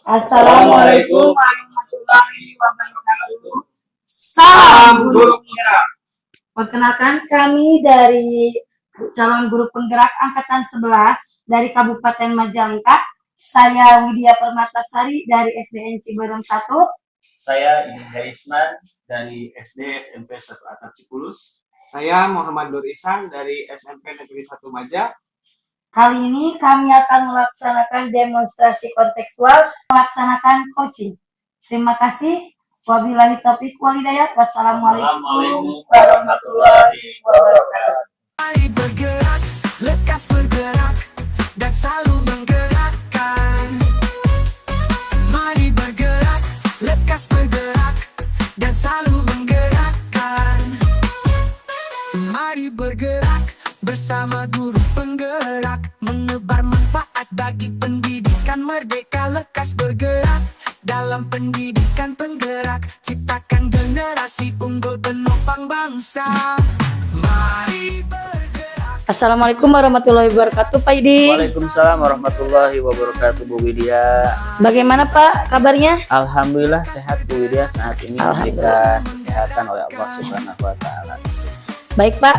Assalamualaikum warahmatullahi wabarakatuh. Salam guru penggerak. Perkenalkan, kami dari calon guru penggerak angkatan 11 dari Kabupaten Majalengka. Saya Widya Permatasari dari SDN Ciberem 1. Saya Idin Harisman dari SD SMP 1 Atap Cipulus. Saya Muhammad Nur Ihsan dari SMP Negeri 1 Maja. Kali ini kami akan melaksanakan demonstrasi kontekstual, melaksanakan coaching. Terima kasih. Wabillahi taufiq wal hidayah. Wassalamualaikum warahmatullahi wabarakatuh. Mari bergerak, lekas bergerak, dan selalu menggerakkan. Mari bergerak, lekas bergerak, dan selalu menggerakkan. Mari bergerak bersama guru penggerak, menebar manfaat bagi pendidikan merdeka. Lekas bergerak dalam pendidikan penggerak, ciptakan generasi unggul penopang bangsa. Mari bergerak. Assalamualaikum warahmatullahi wabarakatuh, Pak Idin. Waalaikumsalam warahmatullahi wabarakatuh, Bu Widya. Bagaimana Pak kabarnya? Alhamdulillah sehat, Bu Widya. Saat ini diberikan kesehatan oleh Allah Subhanahu wa Ta'ala. Baik Pak,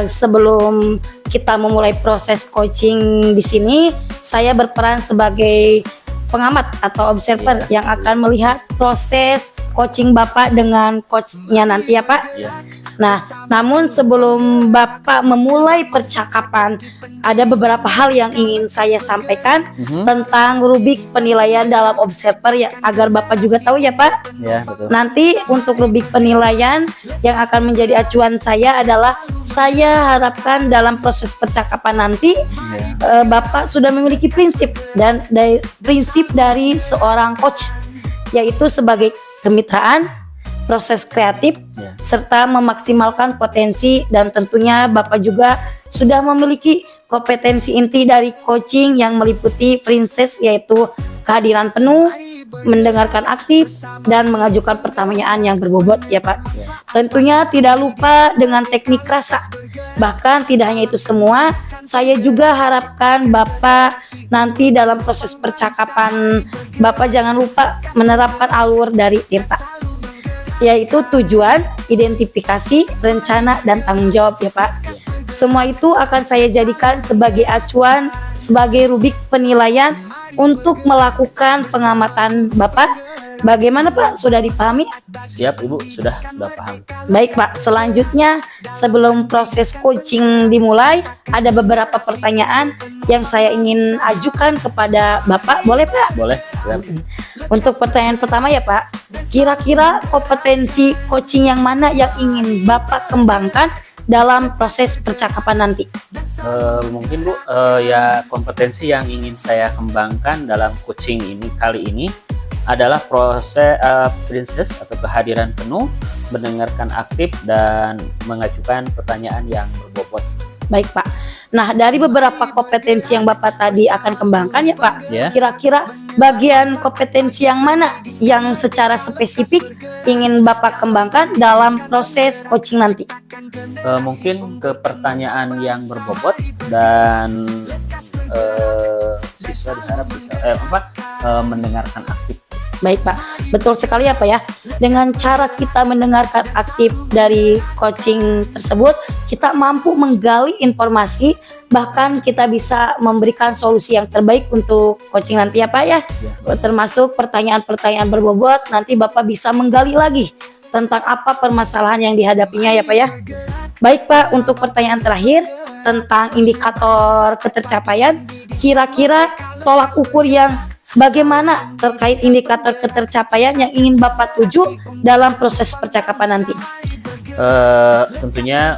sebelum kita memulai proses coaching di sini, saya berperan sebagai pengamat atau observer yang akan melihat proses coaching Bapak dengan coachnya nanti ya Pak. Ya. Nah, namun sebelum Bapak memulai percakapan, ada beberapa hal yang ingin saya sampaikan tentang rubik penilaian dalam observer ya, agar Bapak juga tahu ya Pak. Ya, betul. Nanti untuk rubik penilaian yang akan menjadi acuan saya adalah, saya harapkan dalam proses percakapan nanti Bapak sudah memiliki prinsip dan prinsip dari seorang coach, yaitu sebagai kemitraan, proses kreatif, serta memaksimalkan potensi, dan tentunya Bapak juga sudah memiliki kompetensi inti dari coaching yang meliputi prinsip, yaitu kehadiran penuh, mendengarkan aktif, dan mengajukan pertanyaan yang berbobot ya Pak. Tentunya tidak lupa dengan teknik rasa. Bahkan tidak hanya itu semua, saya juga harapkan Bapak nanti dalam proses percakapan Bapak jangan lupa menerapkan alur dari Tirta, yaitu tujuan, identifikasi, rencana, dan tanggung jawab ya Pak. Semua itu akan saya jadikan sebagai acuan, sebagai rubik penilaian untuk melakukan pengamatan Bapak. Bagaimana Pak, sudah dipahami? Siap Ibu, sudah paham. Baik Pak, selanjutnya sebelum proses coaching dimulai, ada beberapa pertanyaan yang saya ingin ajukan kepada Bapak, boleh Pak? Boleh. Untuk pertanyaan pertama ya Pak, kira-kira kompetensi coaching yang mana yang ingin Bapak kembangkan dalam proses percakapan nanti? Mungkin Bu, ya kompetensi yang ingin saya kembangkan dalam coaching ini kali ini adalah proses prinsip atau kehadiran penuh, mendengarkan aktif, dan mengajukan pertanyaan yang berbobot. Baik Pak. Nah, dari beberapa kompetensi yang Bapak tadi akan kembangkan ya Pak, kira-kira bagian kompetensi yang mana yang secara spesifik ingin Bapak kembangkan dalam proses coaching nanti? Mungkin ke pertanyaan yang berbobot, dan siswa diharap bisa mendengarkan aktif. Baik Pak, betul sekali ya Pak ya. Dengan cara kita mendengarkan aktif dari coaching tersebut, kita mampu menggali informasi, bahkan kita bisa memberikan solusi yang terbaik untuk coaching nanti ya Pak ya. Termasuk pertanyaan-pertanyaan berbobot, nanti Bapak bisa menggali lagi tentang apa permasalahan yang dihadapinya ya Pak ya. Baik Pak, untuk pertanyaan terakhir tentang indikator ketercapaian, kira-kira tolak ukur yang bagaimana terkait indikator ketercapaian yang ingin Bapak tuju dalam proses percakapan nanti? Tentunya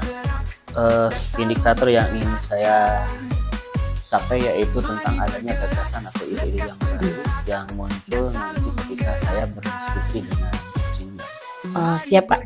indikator yang ingin saya capai yaitu tentang adanya gagasan atau ide-ide yang baru yang muncul nanti ketika saya berdiskusi dengan coachingnya. Siap Pak.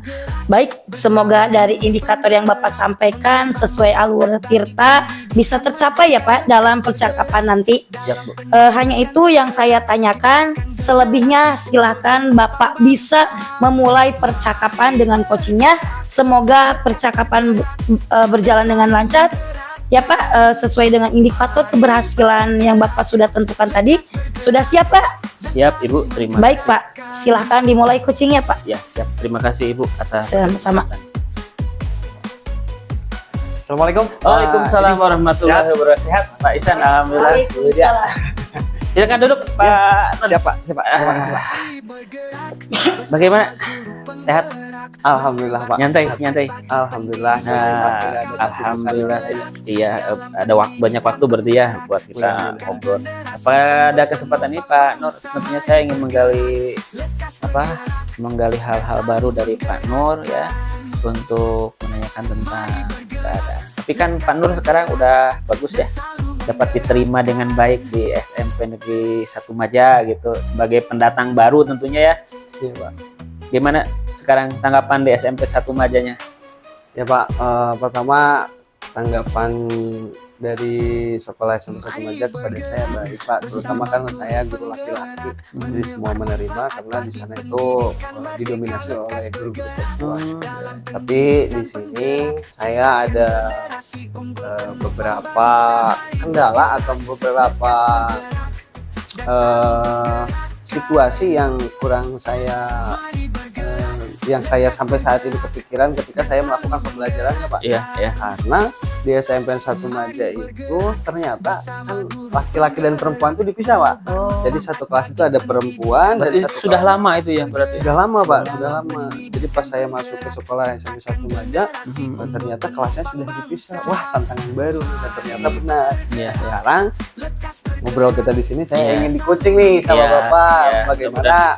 Baik, semoga dari indikator yang Bapak sampaikan sesuai alur Tirta bisa tercapai ya Pak dalam percakapan nanti. Siap Bu. Hanya itu yang saya tanyakan. Selebihnya silahkan Bapak bisa memulai percakapan dengan coachingnya. Semoga percakapan berjalan dengan lancar. Ya Pak, sesuai dengan indikator keberhasilan yang Bapak sudah tentukan tadi, sudah siap Pak? Siap Ibu, terima Baik kasih. Pak, silahkan dimulai coachingnya Pak. Ya siap, terima kasih Ibu atas Sama-sama. kesempatan. Assalamualaikum. Waalaikumsalam warahmatullahi wabarakatuh. Sehat Pak Isan, alhamdulillah. Waalaikumsalam. Silakan duduk Pak. Siapa? Terima kasih Pak. Bagaimana? Sehat? Alhamdulillah Pak. Nyantai. Alhamdulillah. Alhamdulillah. Iya, ada banyak waktu berarti ya buat kita ngobrol. Apa ada kesempatan ini Pak Nur? Sebenarnya saya ingin menggali hal-hal baru dari Pak Nur ya untuk menanyakan tentang keadaan. Tapi kan Pak Nur sekarang udah bagus ya, dapat diterima dengan baik di SMP Negeri 1 Maja gitu sebagai pendatang baru tentunya ya. Iya Pak. Gimana sekarang tanggapan di SMP 1 Majanya? Ya Pak, pertama tanggapan dari sekolah SMP 1 Maja kepada saya baik Pak, terutama karena saya guru laki-laki, jadi semua menerima karena di sana itu didominasi oleh guru-guru perempuan. Tapi di sini saya ada beberapa kendala atau beberapa situasi yang kurang yang saya sampai saat ini kepikiran ketika saya melakukan pembelajarannya Pak. Iya. Karena di SMP 1 Maja itu ternyata kan laki-laki dan perempuan itu dipisah Pak. Jadi satu kelas itu ada perempuan Berarti dan satu sudah kelas lama itu ya berarti. sudah lama Pak, sudah lama. Jadi pas saya masuk ke sekolah SMP 1 Maja, ternyata kelasnya sudah dipisah. Wah, tantangan baru dan ternyata benar. Iya. Sekarang ngobrol kita di sini saya Iya. ingin di coaching nih sama Iya, Bapak. iya, Bagaimana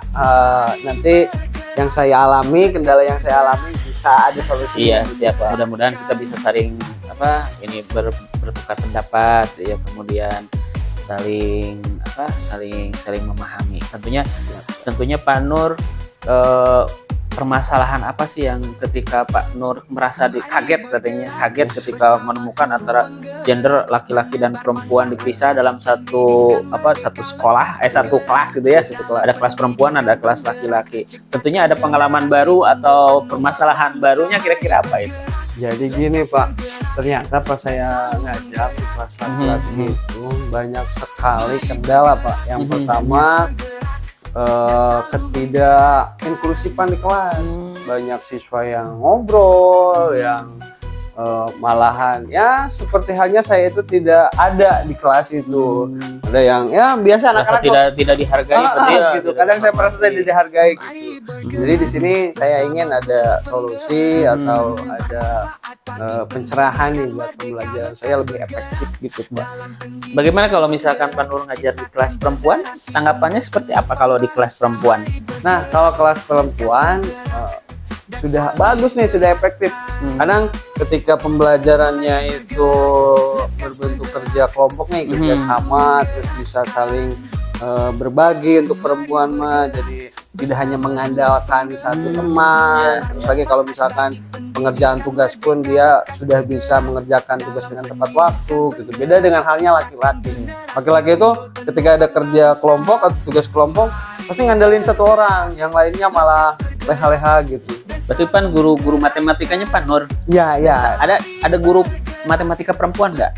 nanti yang saya alami, kendala yang saya alami bisa ada solusinya. Iya, siap. Mudah-mudahan kita bisa saling bertukar pendapat ya, kemudian saling memahami. Tentunya Pak Nur, permasalahan apa sih yang ketika Pak Nur merasa kaget ketika menemukan antara gender laki-laki dan perempuan dipisah dalam satu sekolah, satu kelas gitu ya. Ada kelas perempuan, ada kelas laki-laki. Tentunya ada pengalaman baru atau permasalahan barunya, kira-kira apa itu? Jadi gini Pak, ternyata pas saya ngajar di kelas laki-laki itu banyak sekali kendala Pak. Yang pertama ketidak inklusifan di kelas. Banyak siswa yang ngobrol, yang malahan ya seperti halnya saya itu tidak ada di kelas itu. Ada yang ya biasa anak-anak tidak dihargai gitu. Kadang saya merasa tidak dihargai gitu. Jadi di sini saya ingin ada solusi atau ada pencerahan nih buat pembelajaran saya lebih efektif gitu Pak. Bagaimana kalau misalkan Pak Nur ngajar di kelas perempuan, tanggapannya seperti apa kalau di kelas perempuan? Nah, kalau kelas perempuan sudah bagus nih, sudah efektif. Kadang ketika pembelajarannya itu berbentuk kerja kelompok nih, kerja sama, terus bisa saling berbagi untuk perempuan mah, jadi tidak hanya mengandalkan satu teman. Terus lagi kalau misalkan pengerjaan tugas pun dia sudah bisa mengerjakan tugas dengan tepat waktu gitu. Beda dengan halnya laki-laki. Laki-laki itu ketika ada kerja kelompok atau tugas kelompok pasti ngandelin satu orang, yang lainnya malah leha-leha gitu. Berarti kan guru matematikanya Pak Nur. Iya. Ada guru matematika perempuan nggak?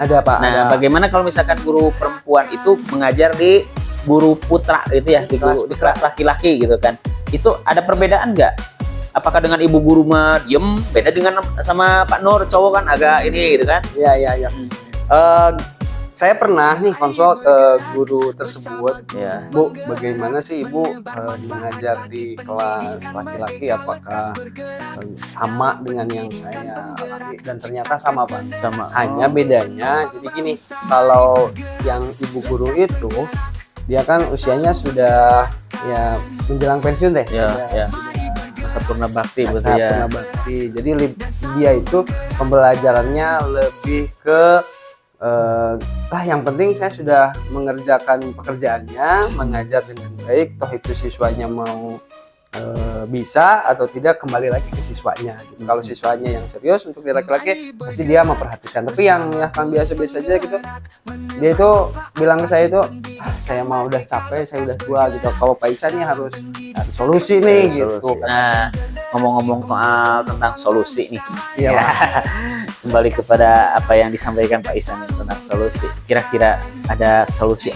Ada Pak. Nah, ada. bagaimana kalau misalkan guru perempuan itu mengajar di guru putra gitu ya, di kelas laki-laki gitu kan? Itu ada perbedaan nggak? Apakah dengan ibu guru mah diem, beda dengan sama Pak Nur cowok kan agak ini gitu kan? Iya. Saya pernah nih konsul ke guru tersebut. Ya. Bu, bagaimana sih Ibu mengajar di kelas laki-laki? Apakah sama dengan yang saya alami? Dan ternyata sama Pak. Sama. Hanya bedanya, jadi gini, kalau yang ibu guru itu dia kan usianya sudah ya menjelang pensiun deh. Ya. Sudah Masa purna bakti masa berarti ya. purna bakti. Jadi dia itu pembelajarannya lebih ke yang penting saya sudah mengerjakan pekerjaannya, mengajar dengan baik, toh itu siswanya mau bisa atau tidak kembali lagi ke siswanya gitu. Kalau siswanya yang serius untuk di laki-laki pasti dia memperhatikan, tapi yang biasa-biasa aja gitu, dia itu bilang ke saya itu saya mau udah capek, saya udah tua gitu. Kalau Pak Ican nih harus cari solusi nih gitu. Nah, ngomong-ngomong soal tentang solusi nih. Iya, Ya, Pak. kembali kepada apa yang disampaikan Pak Ihsan tentang solusi. Kira-kira ada solusi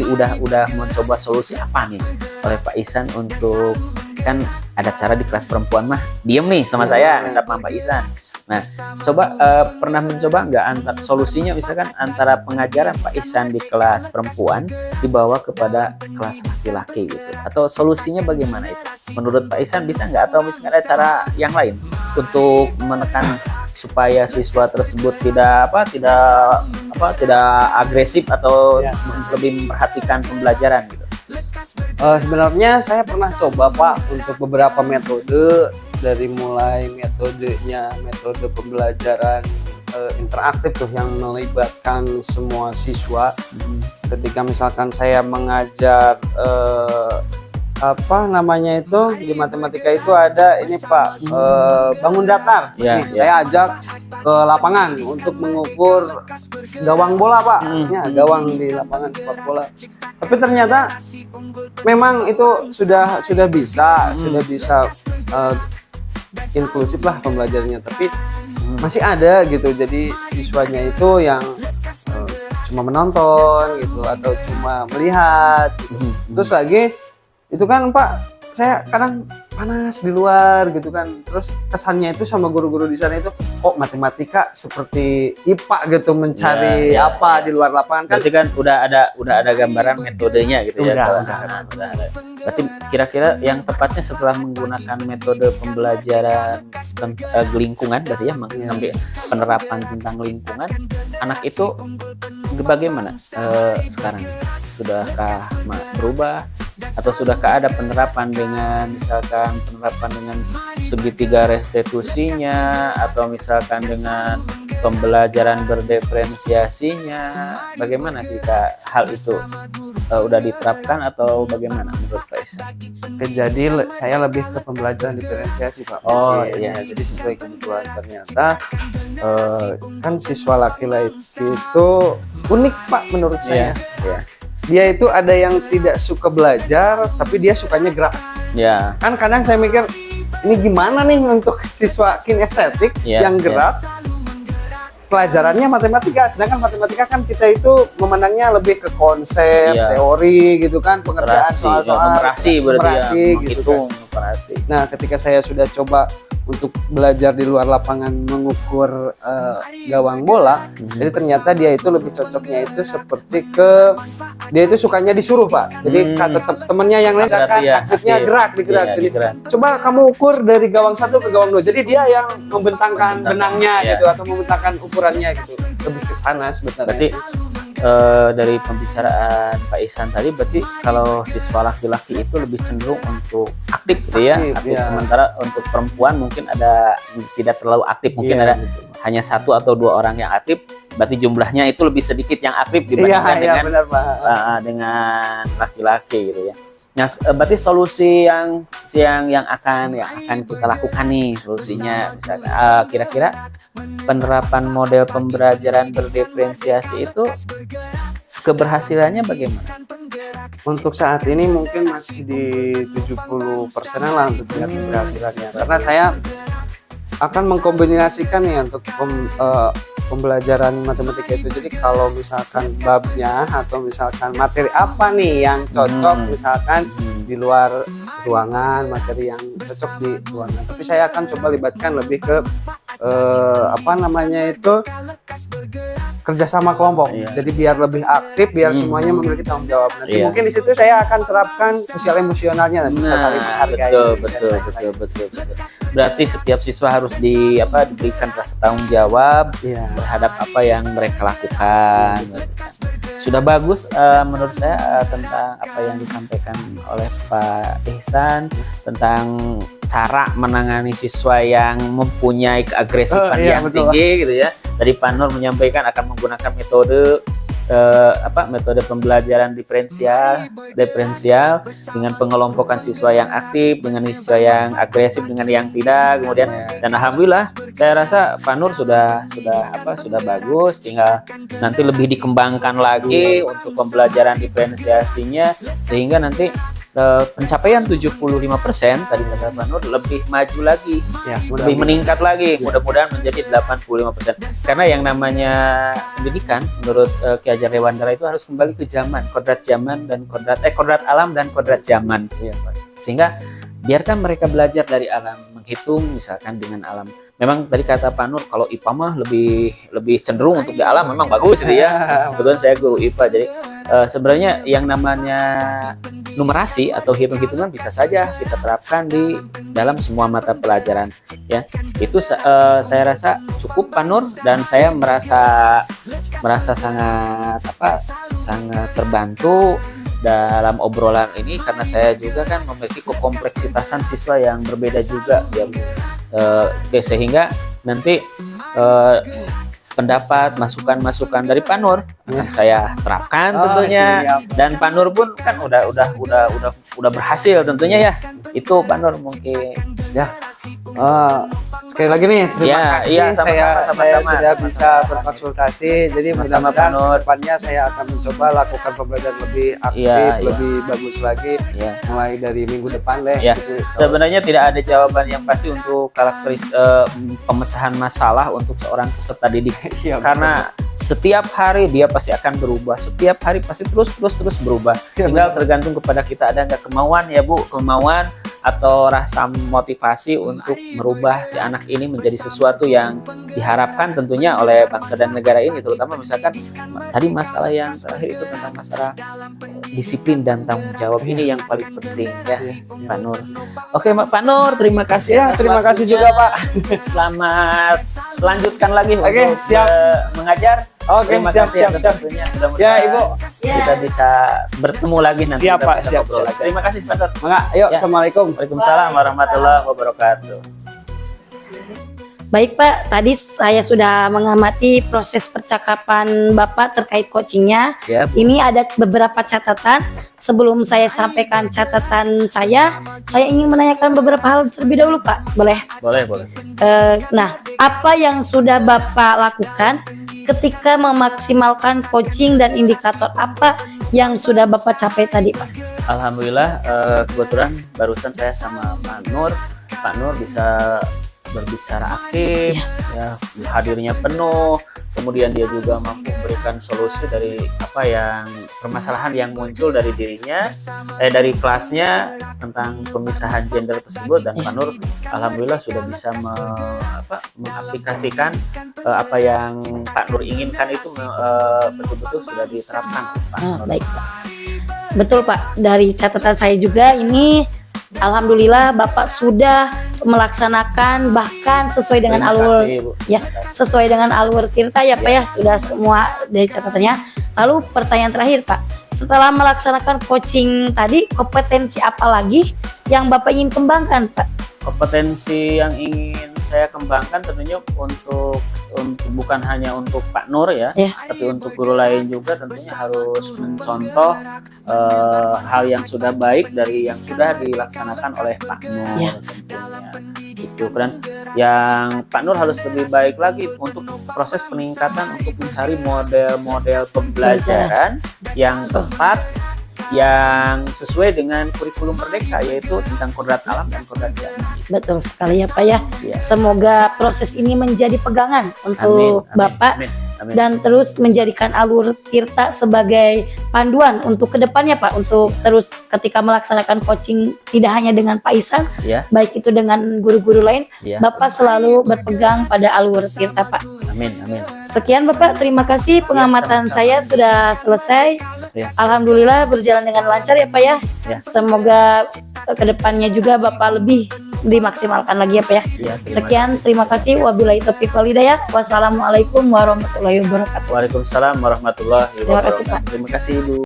udah mencoba solusi apa nih oleh Pak Ihsan untuk, kan ada cara di kelas perempuan mah diem nih sama saya sama Pak Ihsan. Nah, coba pernah mencoba nggak solusinya misalkan antara pengajaran Pak Ihsan di kelas perempuan dibawa kepada kelas laki-laki gitu, atau solusinya bagaimana itu? Menurut Pak Ihsan bisa nggak, atau misalkan ada cara yang lain untuk menekan supaya siswa tersebut tidak agresif atau Ya. lebih memperhatikan pembelajaran gitu? Sebenarnya saya pernah coba Pak untuk beberapa metode, dari mulai metode pembelajaran interaktif tuh yang melibatkan semua siswa. Ketika misalkan saya mengajar apa namanya itu di matematika itu ada ini Pak, bangun datar. Ya, Nih, ya. saya ajak ke lapangan untuk mengukur gawang bola Pak. Ya, gawang di lapangan sepak bola. Tapi ternyata memang itu sudah bisa inklusif lah pembelajarannya, tapi masih ada gitu. Jadi siswanya itu yang cuma menonton gitu atau cuma melihat gitu. Terus lagi itu kan Pak, saya kadang panas di luar gitu kan. Terus kesannya itu sama guru-guru di sana itu kok matematika seperti IPA gitu, mencari Ya, apa di luar lapangan kan. Berarti kan udah ada gambaran metodenya gitu ya. Udah Udah ada. Berarti kira-kira yang tepatnya setelah menggunakan metode pembelajaran lingkungan, berarti ya sampai penerapan tentang lingkungan, anak itu bagaimana sekarang? Sudahkah berubah, atau sudahkah ada penerapan dengan misalkan dengan segitiga restitusinya, atau misalkan dengan pembelajaran berdiferensiasinya? Bagaimana jika hal itu udah diterapkan atau bagaimana menurut Pak Ihsan? Jadi saya lebih ke pembelajaran diferensiasi Pak. Oh, iya. Jadi sesuai kebutuhan. Ternyata kan siswa laki-laki itu unik Pak menurut saya. Iya. Dia itu ada yang tidak suka belajar tapi dia sukanya gerak. Ya. Kan kadang saya mikir ini gimana nih untuk siswa kinestetik Iya, yang gerak, pelajarannya matematika, sedangkan matematika kan kita itu memandangnya lebih ke konsep, Iya. teori gitu kan, pengerjaan soal-soal numerasi berarti numerasi ya, gitu kan. numerasi. Nah, ketika saya sudah coba untuk belajar di luar lapangan mengukur gawang bola, jadi ternyata dia itu lebih cocoknya itu seperti dia itu sukanya disuruh Pak. Jadi kata temennya yang lain Berarti kan ya, aktifnya gerak digerak. Iya, Jadi digerak. coba kamu ukur dari gawang 1 ke gawang 2. Jadi dia yang membentangkan benangnya Iya. gitu, atau membentangkan ukurannya gitu. Lebih ke sana sebenarnya. Berarti dari pembicaraan Pak Ihsan tadi, berarti kalau siswa laki-laki itu lebih cenderung untuk aktif gitu ya, Aktif, ya. Sementara untuk perempuan mungkin tidak terlalu aktif, mungkin Iya, ada gitu. hanya 1 atau 2 orang yang aktif, berarti jumlahnya itu lebih sedikit yang aktif dibandingkan Iya, benar Pak. dengan laki-laki gitu ya. Nah, berarti solusi yang akan kita lakukan nih, solusinya misalnya kira-kira penerapan model pembelajaran berdiferensiasi itu keberhasilannya bagaimana? Untuk saat ini mungkin masih di 70% lah untuk tingkat keberhasilannya. Karena saya akan mengkombinasikan nih untuk pembelajaran matematika itu. Jadi kalau misalkan babnya atau misalkan materi apa nih yang cocok misalkan di luar ruangan, materi yang cocok di ruangan. Tapi saya akan coba libatkan lebih ke kerjasama kelompok. Iya. Jadi biar lebih aktif, biar semuanya memiliki tanggung jawab. Nanti Iya. mungkin di situ saya akan terapkan sosial emosionalnya dan bisa saling menghargai. Betul. Berarti setiap siswa harus diberikan rasa tanggung jawab Iya. terhadap apa yang mereka lakukan. Sudah bagus menurut saya tentang apa yang disampaikan oleh Pak Ihsan tentang cara menangani siswa yang mempunyai keagresifan iya, yang betul. tinggi gitu ya. Tadi Pak Nur menyampaikan akan menggunakan metode pembelajaran diferensial dengan pengelompokan siswa yang aktif dengan siswa yang agresif dengan yang tidak, kemudian dan alhamdulillah saya rasa Pak Nur sudah bagus, tinggal nanti lebih dikembangkan lagi untuk pembelajaran diferensiasinya sehingga nanti pencapaian 75% tadi kata Pak Nur, lebih maju lagi, Ya, lebih meningkat lagi, mudah-mudahan menjadi 85%. Karena yang namanya pendidikan menurut Ki Hajar Dewantara itu harus kembali ke zaman, kodrat zaman dan kodrat alam dan kodrat zaman. Iya, Pak. Sehingga biarkan mereka belajar dari alam, menghitung misalkan dengan alam. Memang tadi kata Pak Nur, kalau IPA mah lebih cenderung untuk di alam, memang bagus gitu ya. Kebetulan saya guru IPA, jadi sebenarnya yang namanya numerasi atau hitung-hitungan bisa saja kita terapkan di dalam semua mata pelajaran. Ya, itu saya rasa cukup Pak Nur, dan saya merasa sangat terbantu dalam obrolan ini, karena saya juga kan memiliki kekompleksitasan siswa yang berbeda juga ya. Oke, sehingga nanti pendapat, masukan dari Pak Nur akan saya terapkan tentunya. Siap. Dan Pak Nur pun kan udah berhasil tentunya ya. Itu Pak Nur mungkin. Ya. Sekali lagi nih, terima kasih. Iya, saya sama-sama. sudah bisa berkonsultasi. Jadi Sama-sama, mudah-mudahan Pak Nur. depannya saya akan mencoba lakukan pembelajaran lebih aktif, Iya. lebih bagus lagi. Ya. Mulai dari minggu depan deh. Ya, gitu. sebenarnya tidak ada jawaban yang pasti untuk pemecahan masalah untuk seorang peserta didik. Iya, Karena setiap hari dia pasti akan berubah, setiap hari pasti terus berubah. Iya, Tinggal tergantung kepada kita, ada nggak kemauan ya Bu, kemauan atau rasa motivasi untuk merubah si anak ini menjadi sesuatu yang diharapkan tentunya oleh bangsa dan negara ini. Terutama misalkan tadi masalah yang terakhir itu tentang masalah disiplin dan tanggung jawab, ini yang paling penting ya Pak Nur. Oke Pak Nur, terima kasih. Ya, atas terima kasih waktunya. juga Pak. Selamat lanjutkan lagi Oke, untuk siap. mengajar. Oke, Terima siap, kasih siap, atas siap. waktunya. Mudah-mudahan Ya, Ibu. kita bisa bertemu lagi nanti. Siap, kita Pak. bisa Siap, ngobrol siap, lagi. Terima kasih Pak Nur. Mangga, yuk, Ya. Assalamualaikum. Waalaikumsalam warahmatullahi wabarakatuh. Baik Pak, tadi saya sudah mengamati proses percakapan Bapak terkait coachingnya. Ya, Ini ada beberapa catatan. Sebelum saya sampaikan catatan saya ingin menanyakan beberapa hal terlebih dahulu Pak. Boleh? boleh. Nah, apa yang sudah Bapak lakukan ketika memaksimalkan coaching dan indikator apa yang sudah Bapak capai tadi Pak? Alhamdulillah, kebetulan barusan saya sama Pak Nur bisa berbicara aktif, ya, hadirnya penuh, kemudian dia juga mampu memberikan solusi dari apa yang permasalahan yang muncul dari dirinya, dari kelasnya tentang pemisahan gender tersebut, dan Pak Nur alhamdulillah sudah bisa mengaplikasikan apa yang Pak Nur inginkan itu betul-betul sudah diterapkan Pak Nur. Baik Pak. Betul Pak, dari catatan saya juga ini alhamdulillah Bapak sudah melaksanakan bahkan sesuai dengan Terima alur kasih, Bu. ya, sesuai dengan alur Tirta ya Pak ya, sudah semua dari catatannya. Lalu pertanyaan terakhir Pak, setelah melaksanakan coaching tadi, kompetensi apa lagi yang Bapak ingin kembangkan Pak? Kompetensi yang ingin saya kembangkan tentunya untuk bukan hanya untuk Pak Nur ya, tapi untuk guru lain juga tentunya harus mencontoh hal yang sudah baik dari yang sudah dilaksanakan oleh Pak Nur tentunya. Itu kan yang Pak Nur harus lebih baik lagi untuk proses peningkatan untuk mencari model-model pembelajaran yang tepat, yang sesuai dengan kurikulum Merdeka, yaitu tentang kodrat alam dan kodrat zaman. Betul sekali ya Pak ya. Ya. Semoga proses ini menjadi pegangan untuk Bapak amin. dan terus menjadikan alur Tirta sebagai panduan untuk kedepannya Pak, untuk terus ketika melaksanakan coaching tidak hanya dengan Pak Isan, Ya. baik itu dengan guru-guru lain, Ya. Bapak selalu berpegang pada alur Tirta Pak. Amin. Sekian Bapak, terima kasih, pengamatan sama-sama. saya sudah selesai. Ya. Alhamdulillah berjalan dengan lancar ya Pak ya. Ya. Semoga kedepannya juga Bapak lebih dimaksimalkan lagi ya Pak ya. Ya, Sekian, terima kasih. Wabillahi taufiq wal hidayah. Wassalamualaikum warahmatullahi wabarakatuh. Waalaikumsalam warahmatullahi Terima kasih, wabarakatuh. Pak. Terima kasih Ibu.